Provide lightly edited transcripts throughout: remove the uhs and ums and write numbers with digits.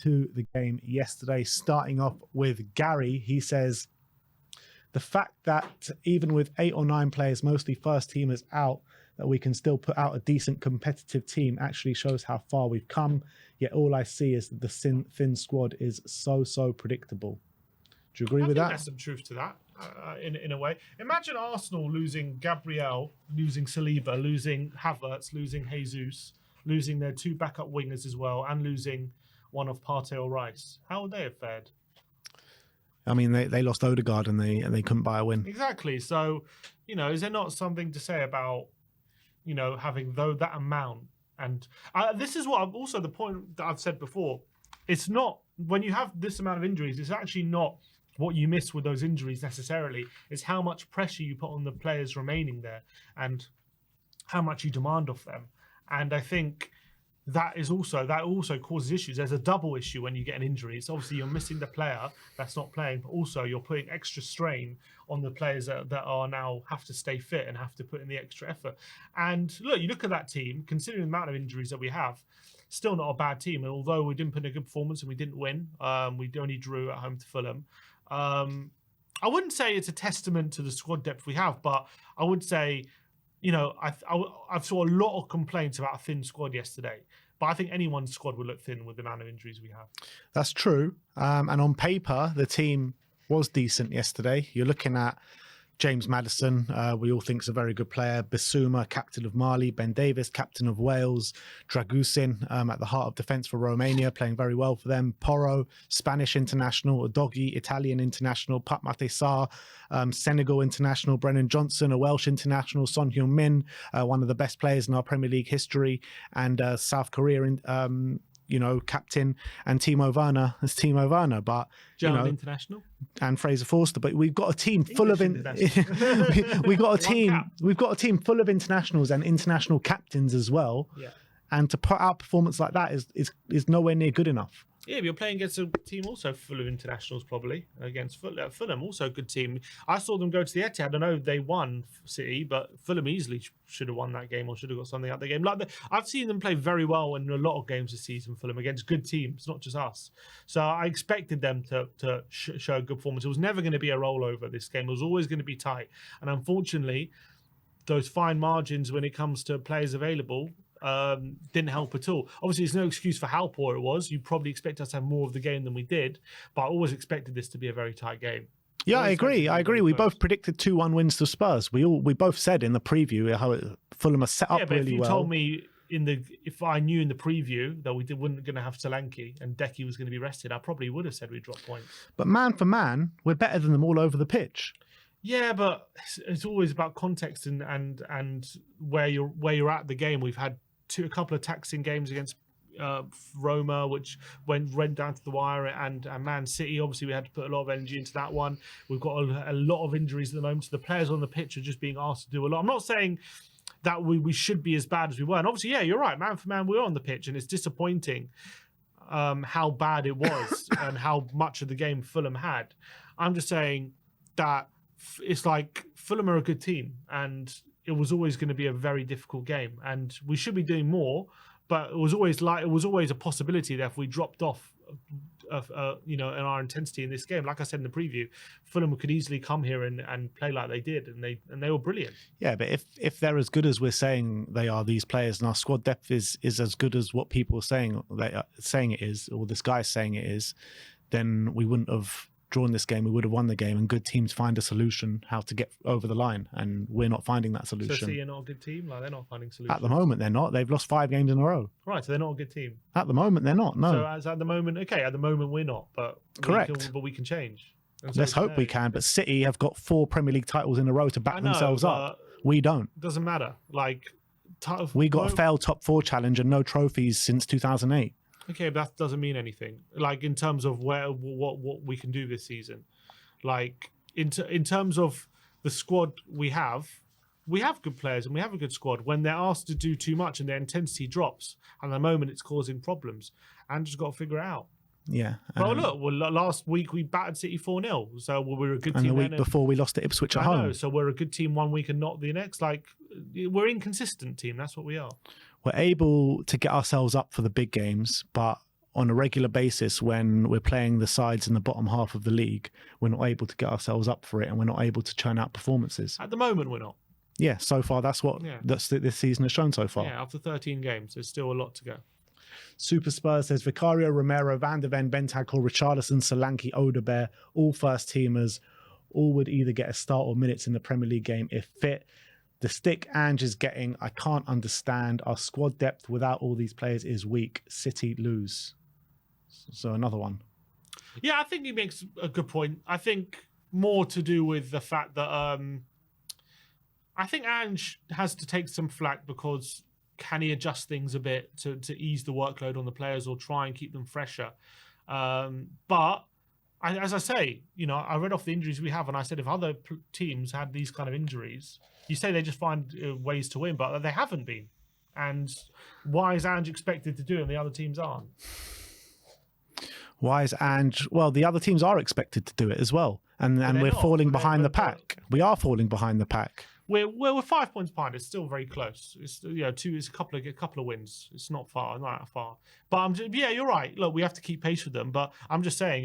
to the game yesterday. Starting off with Gary, he says, the fact that even with 8 or 9 players, mostly first teamers out, that we can still put out a decent competitive team actually shows how far we've come. Yet all I see is that the thin squad is so predictable. Do you agree with that? There's some truth to that, in a way. Imagine Arsenal losing Gabriel, losing Saliba, losing Havertz, losing Jesus, losing their 2 backup wingers as well, and losing one of Partey or Rice. How would they have fared? I mean, they lost Odegaard and they couldn't buy a win. Exactly. So, is there not something to say about, having that amount? And this is what also the point that I've said before. It's not, when you have this amount of injuries, it's actually not what you miss with those injuries necessarily. It's how much pressure you put on the players remaining there and how much you demand of them. And I think that also causes issues. There's a double issue when you get an injury. It's obviously you're missing the player that's not playing, but also you're putting extra strain on the players that are now have to stay fit and have to put in the extra effort. And you look at that team, considering the amount of injuries that we have, still not a bad team. And although we didn't put in a good performance and we didn't win, we only drew at home to Fulham. I wouldn't say it's a testament to the squad depth we have, but I would say, I saw a lot of complaints about a thin squad yesterday, but I think anyone's squad would look thin with the amount of injuries we have. That's true. And on paper, the team was decent yesterday. You're looking at James Maddison, we all think is a very good player. Bissouma, captain of Mali. Ben Davies, captain of Wales. Dragusin, at the heart of defence for Romania, playing very well for them. Porro, Spanish international. Doggy, Italian international. Pat Mate Sarr, Senegal international. Brennan Johnson, a Welsh international. Son Heung-min, one of the best players in our Premier League history. And South Korea, captain, and Timo Werner as Timo Werner, but German international, and Fraser Forster. But we've got a team full of we've got a team full of internationals and international captains as well. Yeah. And to put out performance like that is nowhere near good enough. Yeah, but you're playing against a team also full of internationals, probably against Fulham, also a good team. I saw them go to the Etihad. I know they won City, but Fulham easily should have won that game or should have got something out of the game. I've seen them play very well in a lot of games this season, Fulham, against good teams, not just us. So I expected them to show a good performance. It was never going to be a rollover, this game. It was always going to be tight. And unfortunately, those fine margins when it comes to players available didn't help at all. Obviously, it's no excuse for how poor it was. You probably expect us to have more of the game than we did, but I always expected this to be a very tight game. Yeah, I agree. We both predicted 2-1 wins to Spurs. We both said in the preview how Fulham are set up really well. If you told me if I knew in the preview that weren't going to have Solanke and Decky was going to be rested, I probably would have said we'd drop points. But man for man, we're better than them all over the pitch. Yeah, but it's always about context and where you're at the game. We've had a couple of taxing games against Roma, which went down to the wire, and Man City. Obviously, we had to put a lot of energy into that one. We've got a lot of injuries at the moment, so the players on the pitch are just being asked to do a lot. I'm not saying that we should be as bad as we were. And obviously, yeah, you're right. Man for man, we're on the pitch, and it's disappointing how bad it was and how much of the game Fulham had. I'm just saying that it's like Fulham are a good team, and it was always going to be a very difficult game, and we should be doing more. But it was always a possibility that if we dropped off, in our intensity in this game, like I said in the preview, Fulham could easily come here and play like they did, and they were brilliant. Yeah, but if they're as good as we're saying they are, these players, and our squad depth is as good as what people are saying it is, or this guy's saying it is, then we wouldn't have drawn this game. We would have won the game, and good teams find a solution how to get over the line, and we're not finding that solution. So you're not a good team? Like, they're not finding solutions? At the moment, they're not. They've lost 5 games in a row. Right, so they're not a good team? At the moment, they're not, no. So as at the moment, we're not, but correct. We can change. So let's hope we can, but City have got 4 Premier League titles in a row to back themselves up. We don't. Doesn't matter. We got a failed top 4 challenge and no trophies since 2008. Okay, but that doesn't mean anything. Like, in terms of what we can do this season. Like, in terms of the squad we have good players and we have a good squad. When they're asked to do too much and their intensity drops, and at the moment it's causing problems, and just got to figure it out. Yeah. Well, last week we battered City 4-0, so we're a good team. And the week before we lost to Ipswich at home. So we're a good team one week and not the next. Like, we're an inconsistent team. That's what we are. We're able to get ourselves up for the big games, but on a regular basis when we're playing the sides in the bottom half of the league, we're not able to get ourselves up for it and we're not able to churn out performances. At the moment, we're not. Yeah, so far that's what this season has shown so far. Yeah, after 13 games, there's still a lot to go. Super Spurs says Vicario, Romero, Van de Ven, Bentancur, Richarlison, Solanke, Odegaard, all first teamers, all would either get a start or minutes in the Premier League game if fit. The stick Ange is getting, I can't understand. Our squad depth without all these players is weak. City lose. So another one. Yeah, I think he makes a good point. I think more to do with the fact that I think Ange has to take some flack because can he adjust things a bit to ease the workload on the players or try and keep them fresher? But as I say, you know, I read off the injuries we have and I said if other teams had these kind of injuries, you say they just find ways to win, but they haven't been. And why is Ange expected to do it and the other teams aren't? Why is Ange... Well, the other teams are expected to do it as well. And we're falling behind the pack. We are falling behind the pack. We're 5 points behind. It's still very close. It's it's a couple of wins. It's not far, not that far. But you're right. Look, we have to keep pace with them. But I'm just saying,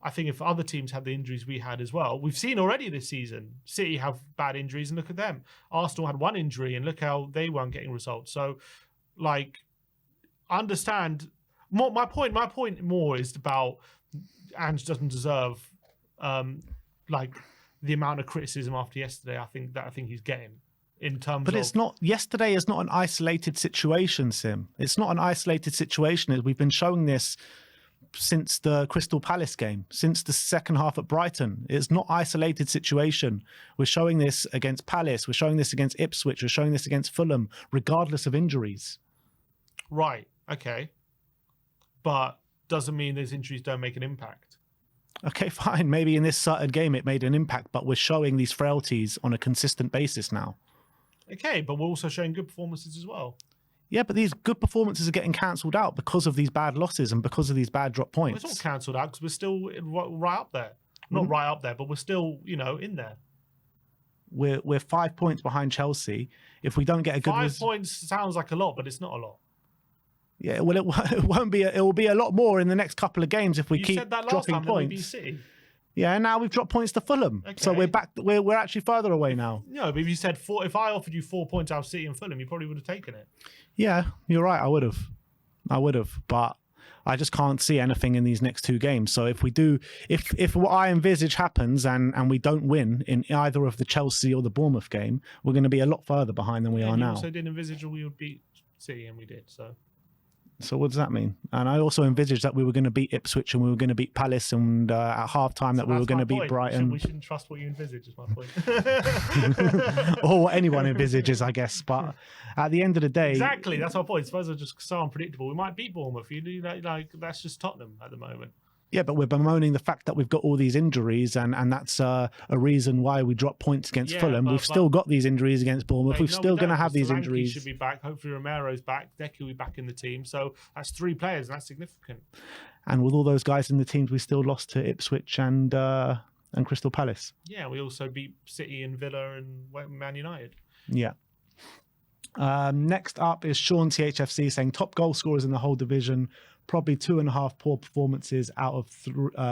if other teams had the injuries we had as well, we've seen already this season. City have bad injuries, and look at them. Arsenal had one injury, and look how they weren't getting results. So, like, I understand. My point more is about Ange doesn't deserve the amount of criticism after yesterday. I think he's getting in terms. But it's not. Yesterday is not an isolated situation, Sim. It's not an isolated situation. We've been showing this since the Crystal Palace game, since the second half at Brighton. It's not isolated situation. We're showing this against Palace. We're showing this against Ipswich. We're showing this against Fulham, regardless of injuries. Right. Okay. But doesn't mean those injuries don't make an impact. Okay, fine. Maybe in this certain game it made an impact, but we're showing these frailties on a consistent basis now. Okay, but we're also showing good performances as well. Yeah, but these good performances are getting cancelled out because of these bad losses and because of these bad drop points. Well, it's not cancelled out because we're still right up there. Not right up there, but we're still, in there. We're 5 points behind Chelsea. If we don't get a good 5 points sounds like a lot, but it's not a lot. Yeah, well, it won't be. It will be a lot more in the next couple of games if we keep said that last dropping time points. That we beat City. Yeah, and now we've dropped points to Fulham, so we're back. We're actually further away now. No, but if you said if I offered you 4 points out of City and Fulham, you probably would have taken it. Yeah, you're right. I would have, but I just can't see anything in these next two games. So if we do, if what I envisage happens and we don't win in either of the Chelsea or the Bournemouth game, we're going to be a lot further behind than we are now. You also didn't envisage we would beat City, and we did. So what does that mean? And I also envisaged that we were going to beat Ipswich and we were going to beat Palace, and at half-time that we were going to beat Brighton. We shouldn't trust what you envisage, is my point. Or what anyone envisages, I guess. But at the end of the day... Exactly, that's my point. Spurs are just so unpredictable. We might beat Bournemouth. That's just Tottenham at the moment. Yeah, but we're bemoaning the fact that we've got all these injuries, and that's a reason why we drop points against Fulham. We've still got these injuries against Bournemouth. We're still going to have these injuries. Should be back. Hopefully Romero's back. Decky will be back in the team. So that's 3 players, and that's significant. And with all those guys in the teams, we still lost to Ipswich and Crystal Palace. Yeah, we also beat City and Villa and Man United. Yeah. Next up is Sean THFC saying top goal scorers in the whole division. Probably 2.5 poor performances out of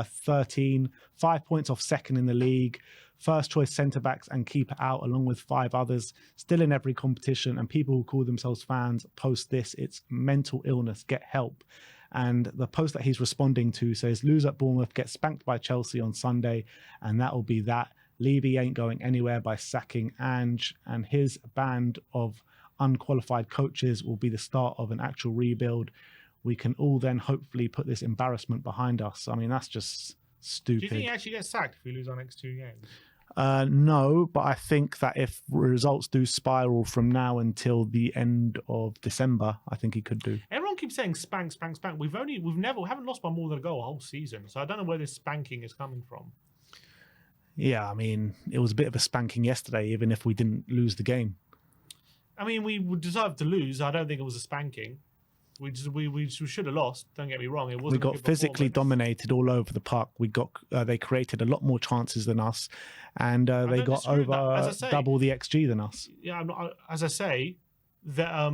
13, 5 points off second in the league, first choice centre-backs and keeper out along with 5 others, still in every competition, and people who call themselves fans post this, it's mental illness, get help. And the post that he's responding to says, lose at Bournemouth, get spanked by Chelsea on Sunday, and that will be that. Levy ain't going anywhere by sacking Ange, and his band of unqualified coaches will be the start of an actual rebuild. We can all then hopefully put this embarrassment behind us. I mean, that's just stupid. Do you think he actually gets sacked if we lose our next 2 games? No, but I think that if results do spiral from now until the end of December, I think he could do. Everyone keeps saying spank, spank, spank. We haven't lost by more than a goal a whole season. So I don't know where this spanking is coming from. Yeah, I mean, it was a bit of a spanking yesterday, even if we didn't lose the game. I mean, we would deserve to lose. I don't think it was a spanking. We should have lost. Don't get me wrong. It wasn't. We got physically dominated all over the park. We got they created a lot more chances than us, and they got over double the XG than us. Yeah, as I say, that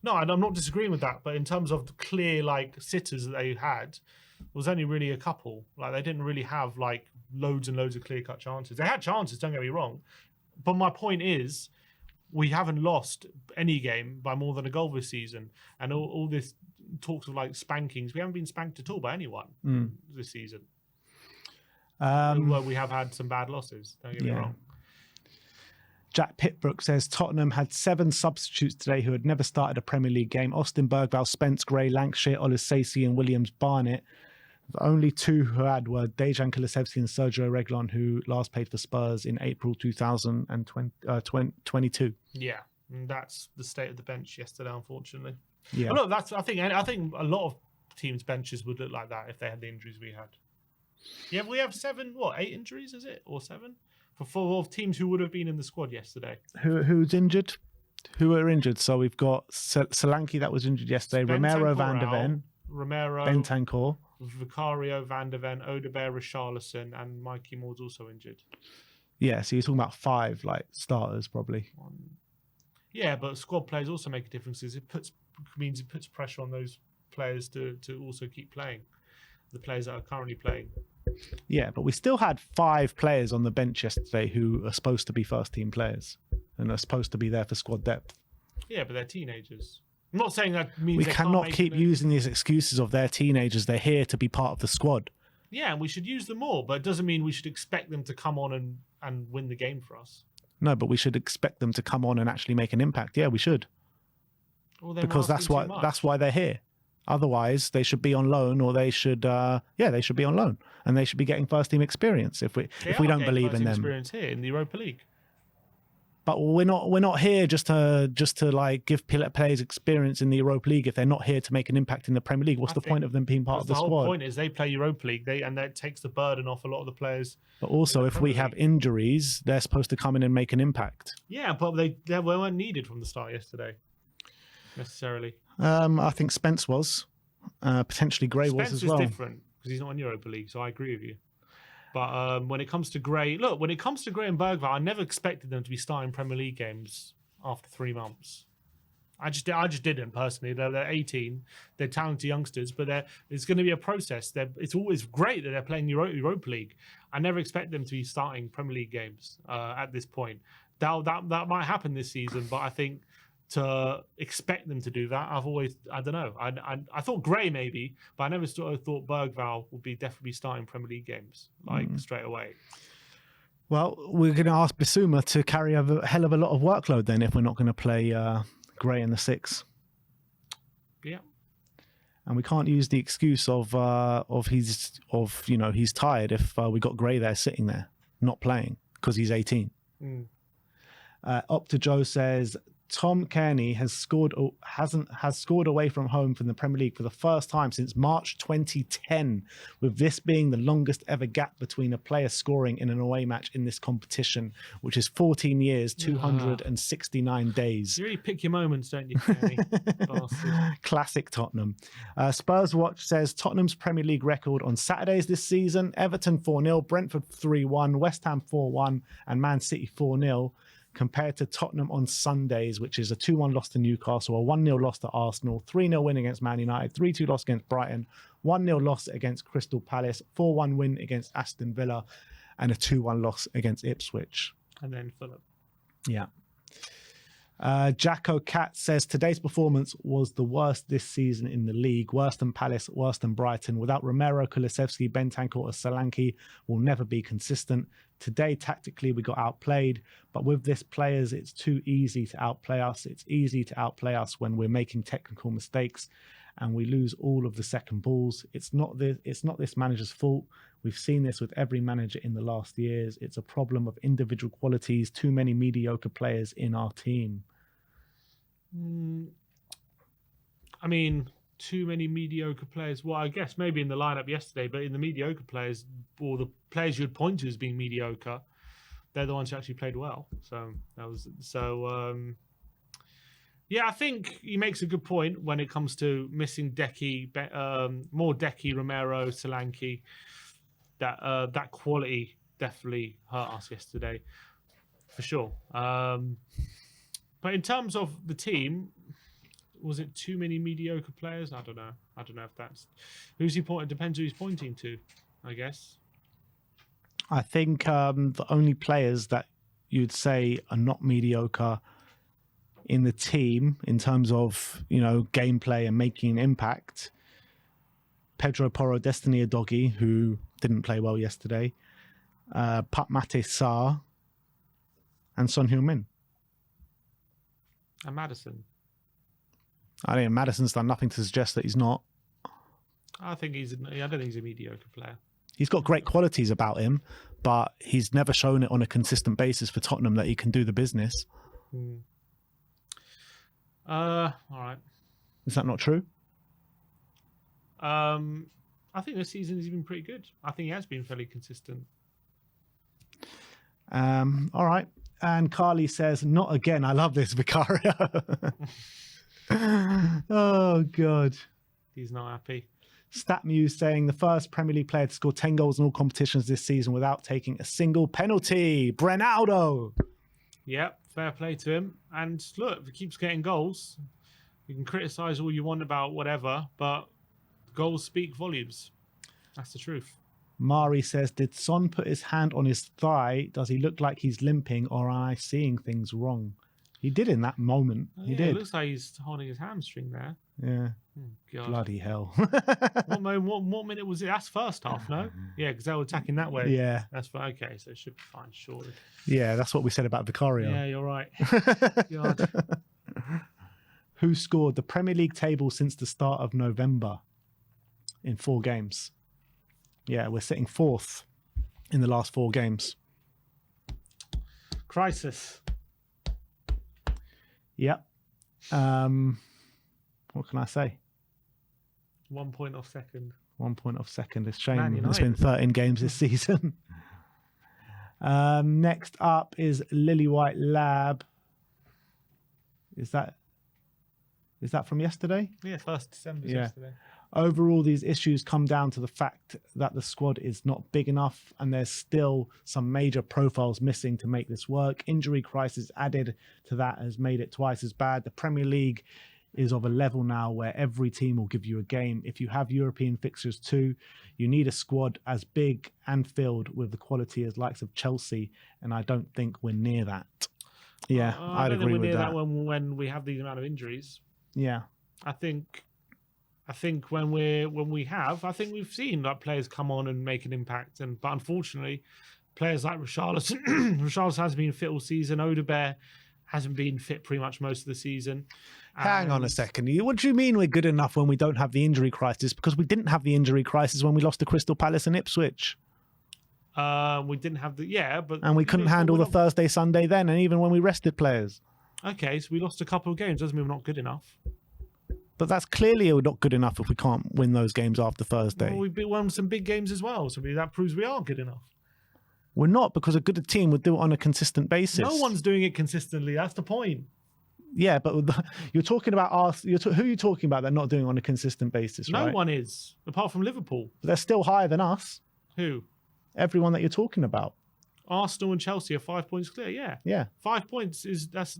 No, and I'm not disagreeing with that. But in terms of the clear like sitters that they had, there was only really a couple. Like they didn't really have like loads and loads of clear cut chances. They had chances. Don't get me wrong. But my point is, we haven't lost any game by more than a goal this season, and all this talks of like spankings. We haven't been spanked at all by anyone this season. Although we have had some bad losses. Don't get me wrong. Jack Pitbrook says Tottenham had 7 substitutes today who had never started a Premier League game. Austin Bergvall, Spence Gray, Lancashire, Olusesi and Williams Barnett. The only 2 who had were Dejan Kulusevski and Sergio Reguilon, who last played for Spurs in April 2022. Yeah, and that's the state of the bench yesterday, unfortunately. Yeah. Look, I think a lot of teams' benches would look like that if they had the injuries we had. Yeah, we have 8 injuries, is it? Or 7? For 4 teams who would have been in the squad yesterday. Who's injured? Who are injured? So we've got Solanke that was injured yesterday, Romero Van der Ven, Romero, Bentancur, Vicario Van der Ven, Odebear Richarlison, and Mikey Moore's also injured. Yeah, so you're talking about 5 like starters probably. Yeah, but squad players also make a difference. It puts pressure on those players to also keep playing. The players that are currently playing. Yeah, but we still had 5 players on the bench yesterday who are supposed to be first team players and are supposed to be there for squad depth. Yeah, but they're teenagers. I'm not saying that means we they cannot can't keep using these excuses of they're teenagers. They're here to be part of the squad. Yeah, and we should use them more, but it doesn't mean we should expect them to come on and win the game for us. No, but we should expect them to come on and actually make an impact. Yeah, we should. Well, because that's why they're here. Otherwise, they should be on loan, or they should, they should be on loan, and they should be getting first team experience. If we don't believe in them, experience here in the Europa League. But we're not here just to like give players experience in the Europa League if they're not here to make an impact in the Premier League. What's the point of them being part of the squad? The whole point is they play Europa League, and that takes the burden off a lot of the players. But also, if we have injuries, they're supposed to come in and make an impact. Yeah, but they weren't needed from the start yesterday, necessarily. I think Spence was. Potentially Gray was as well. Spence is different because he's not in Europa League, so I agree with you. But when it comes to Gray, and Bergvall, I never expected them to be starting Premier League games after 3 months. I just didn't personally. They're 18, they're talented youngsters, but it's going to be a process. It's always great that they're playing Europa League. I never expect them to be starting Premier League games at this point. That might happen this season, but I think to expect them to do that, I don't know. I thought Gray maybe, but I never thought Bergvall would definitely starting Premier League games straight away. Well, we're going to ask Bissouma to carry a hell of a lot of workload then if we're not going to play Gray in the 6. Yeah. And we can't use the excuse of he's tired if we got Gray there sitting there not playing because he's 18. Opta Joe says Tom Kearney has scored away from home from the Premier League for the first time since March 2010, with this being the longest ever gap between a player scoring in an away match in this competition, which is 14 years, 269 days. You really pick your moments, don't you, Kearney? Classic Tottenham. Spurs Watch says Tottenham's Premier League record on Saturdays this season: Everton 4-0, Brentford 3-1, West Ham 4-1, and Man City 4-0. Compared to Tottenham on Sundays, which is a 2-1 loss to Newcastle, a 1-0 loss to Arsenal, 3-0 win against Man United, 3-2 loss against Brighton, 1-0 loss against Crystal Palace, 4-1 win against Aston Villa, and a 2-1 loss against Ipswich. And then Fulham. Yeah. Jacko Cat says today's performance was the worst this season in the league, worse than Palace, worse than Brighton. Without Romero, Kulusevski, Bentancur or Solanke, will never be consistent. Today, tactically, we got outplayed, but with this players, it's too easy to outplay us. It's easy to outplay us when we're making technical mistakes and we lose all of the second balls. It's not this manager's fault. We've seen this with every manager in the last years. It's a problem of individual qualities, too many mediocre players in our team. I mean, too many mediocre players. Well, I guess maybe in the lineup yesterday, but in the mediocre players, or the players you'd point to as being mediocre, they're the ones who actually played well. Yeah, I think he makes a good point when it comes to missing more Decky, Romero, Solanke. That quality definitely hurt us yesterday, for sure. But in terms of the team, Was it too many mediocre players? I don't know. I don't know if that's who's he pointing. Depends who he's pointing to, I guess. I think the only players that you'd say are not mediocre in the team in terms of, you know, gameplay and making an impact, Pedro Porro, Destiny Adogi, who didn't play well yesterday, Pat Mate Sarr, and Son Heung-min. And Maddison. I think Madison's done nothing to suggest that he's not. I don't think he's a mediocre player. He's got great qualities about him, but he's never shown it on a consistent basis for Tottenham that he can do the business. All right. Is that not true? I think this season he's been pretty good. I think he has been fairly consistent. All right. And Carly says, not again. I love this, Vicario. Oh, God. He's not happy. StatMuse saying the first Premier League player to score 10 goals in all competitions this season without taking a single penalty. Brenaldo. Yep, fair play to him. And look, if he keeps getting goals, you can criticise all you want about whatever, but goals speak volumes. That's the truth. Mari says, did Son put his hand on his thigh? Does he look like he's limping, or am I seeing things wrong? He did in that moment. He did. It looks like he's holding his hamstring there. Yeah. Oh, God. Bloody hell. What minute was it? That's first half, no? Yeah, because they were attacking that way. Yeah. That's fine. Okay, so it should be fine, surely. Yeah, that's what we said about Vicario. Yeah, you're right. God. Who scored the Premier League table since the start of November in 4 games? Yeah, we're sitting 4th in the last 4 games. Crisis. Yep. What can I say? 1 point off second. 1 point off second. It's a shame. Man It's been 13 games this season. Next up is Lily White Lab. Is that from yesterday? Yeah, 1st December Yeah. yesterday. Overall, these issues come down to the fact that the squad is not big enough and there's still some major profiles missing to make this work. Injury crisis added to that has made it twice as bad. The Premier League is of a level now where every team will give you a game. If you have European fixtures too, you need a squad as big and filled with the quality as likes of Chelsea, and I don't think we're near that. Yeah, I'd agree with that. When we have these amount of injuries. Yeah. I think when we've seen like players come on and make an impact, but unfortunately, players like Richarlison hasn't been fit all season. Odegaard hasn't been fit pretty much most of the season. Hang on a second. What do you mean we're good enough when we don't have the injury crisis? Because we didn't have the injury crisis when we lost to Crystal Palace and Ipswich. We didn't have but and we couldn't handle the Thursday, Sunday then, and even when we rested players. Okay, so we lost a couple of games. Doesn't mean we're not good enough. But that's clearly not good enough if we can't win those games after Thursday. Well, we've won some big games as well, so that proves we are good enough. We're not, because a good team would do it on a consistent basis. No one's doing it consistently. That's the point. Yeah, but you're talking about us. Who are you talking about? They're not doing it on a consistent basis, right? No one is, apart from Liverpool. But they're still higher than us. Who? Everyone that you're talking about. Arsenal and Chelsea are 5 points clear. Yeah. Yeah. 5 points that's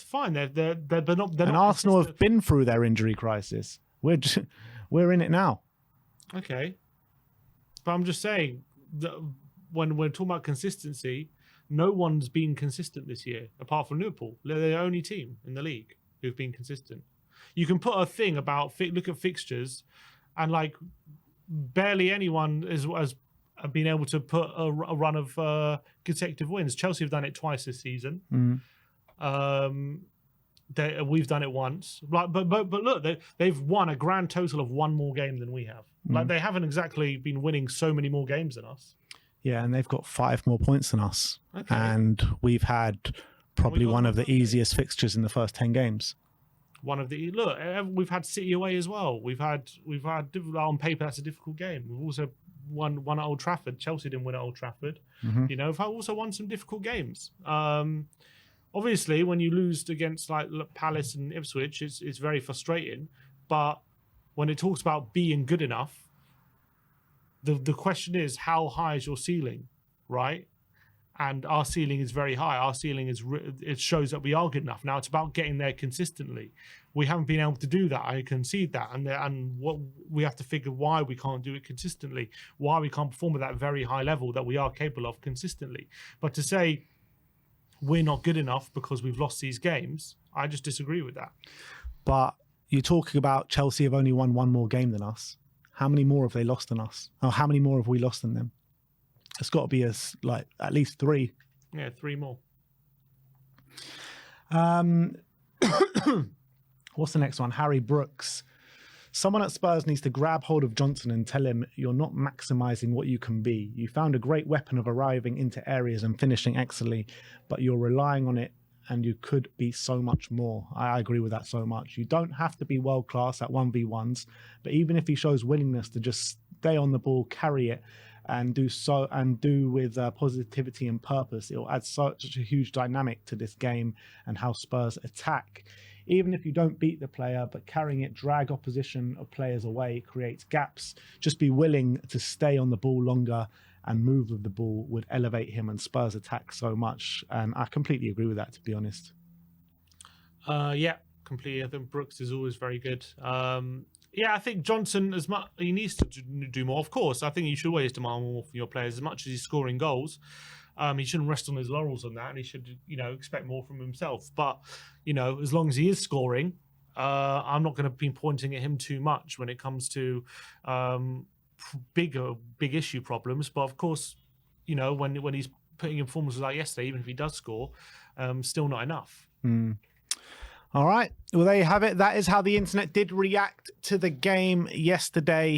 fine. They're not. And Arsenal have been through their injury crisis. We're in it now. Okay, but I'm just saying that when we're talking about consistency, no one's been consistent this year apart from Liverpool. They're the only team in the league who've been consistent. You can put a thing about look at fixtures, and like barely anyone has been able to put a run of consecutive wins. Chelsea have done it twice this season. We've done it once. Like, but look, they've won a grand total of 1 more game than we have. Like, they haven't exactly been winning so many more games than us. Yeah, and they've got 5 more points than us. Okay. And we've had probably one of the easiest fixtures in the first 10 games. We've had City away as well. We've had on paper that's a difficult game. We've also won at Old Trafford. Chelsea didn't win at Old Trafford. You know, we've also won some difficult games. Obviously, when you lose against like Palace and Ipswich, it's very frustrating. But when it talks about being good enough, the question is, how high is your ceiling, right? and our ceiling is very high. Our ceiling it shows that we are good enough. Now it's about getting there consistently. We haven't been able to do that. I concede that, and what we have to figure why we can't do it consistently, why we can't perform at that very high level that we are capable of consistently. But to say we're not good enough because we've lost these games, I just disagree with that. But you're talking about Chelsea have only won one more game than us. How many more have they lost than us? Or how many more have we lost than them? It's got to be like at least 3. Yeah, 3 more. What's the next one? Harry Brooks. Someone at Spurs needs to grab hold of Johnson and tell him you're not maximising what you can be. You found a great weapon of arriving into areas and finishing excellently, but you're relying on it and you could be so much more. I agree with that so much. You don't have to be world class at 1v1s, but even if he shows willingness to just stay on the ball, carry it, and do with positivity and purpose, it'll add such a huge dynamic to this game and how Spurs attack. Even if you don't beat the player, but carrying it, drag opposition of players away, creates gaps. Just be willing to stay on the ball longer and move with the ball would elevate him and Spurs attack so much. And I completely agree with that, to be honest. Yeah, completely. I think Brooks is always very good. Yeah, I think Johnson, as much he needs to do more. Of course, I think you should always demand more from your players. As much as he's scoring goals, he shouldn't rest on his laurels on that, and he should, expect more from himself. But as long as he is scoring, I'm not going to be pointing at him too much when it comes to big issue problems. But of course, when he's putting in performances like yesterday, even if he does score, still not enough. All right. Well, there you have it. That is how the internet did react to the game yesterday.